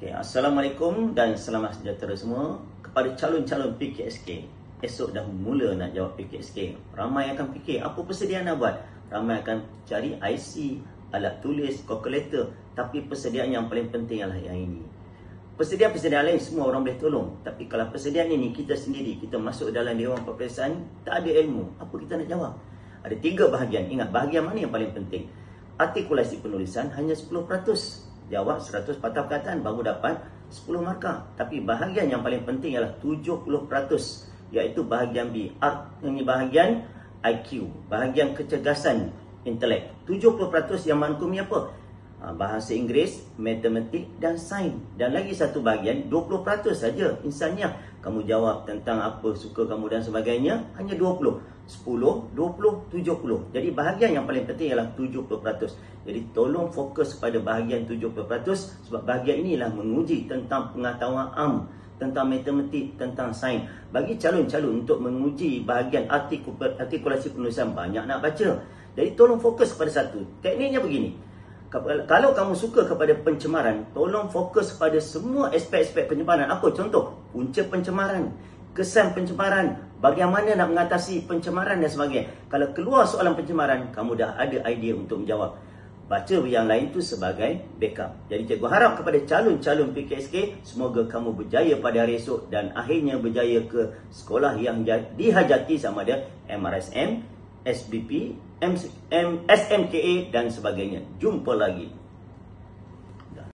Okay, Assalamualaikum dan selamat sejahtera semua kepada calon-calon PKSK. Esok dah mula nak jawab PKSK. Ramai akan fikir apa persediaan nak buat. Ramai akan cari IC, alat tulis, kalkulator. Tapi persediaan yang paling penting adalah yang ini. Persediaan-persediaan lain semua orang boleh tolong. Tapi kalau persediaan ini kita sendiri, kita masuk dalam Dewan Peperiksaan, tak ada ilmu, apa kita nak jawab? Ada 3 bahagian. Ingat, bahagian mana yang paling penting? Artikulasi penulisan hanya 10%. Jawab 100 patah perkataan baru dapat 10 markah. Tapi bahagian yang paling penting ialah 70%, iaitu bahagian B. Ini bahagian IQ, bahagian kecergasan intelek. 70% yang merangkumi apa? Bahasa Inggeris, matematik dan sains. Dan lagi satu bahagian 20% saja insaniah. Kamu jawab tentang apa suka kamu dan sebagainya, hanya 20. 10, 20, 70. Jadi bahagian yang paling penting ialah 70%. Jadi tolong fokus pada bahagian 70%, sebab bahagian inilah menguji tentang pengetahuan am, tentang matematik, tentang sains. Bagi calon-calon untuk menguji bahagian artikulasi penulisan, banyak nak baca. Jadi tolong fokus pada satu. Tekniknya begini. Kalau kamu suka kepada pencemaran, tolong fokus pada semua aspek-aspek pencemaran. Apa contoh? Punca pencemaran, kesan pencemaran, bagaimana nak mengatasi pencemaran dan sebagainya. Kalau keluar soalan pencemaran, kamu dah ada idea untuk menjawab. Baca yang lain tu sebagai backup. Jadi cikgu harap kepada calon-calon PKSK, semoga kamu berjaya pada hari esok dan akhirnya berjaya ke sekolah yang dihajati sama ada MRSM, SBP, SMKA dan sebagainya. Jumpa lagi.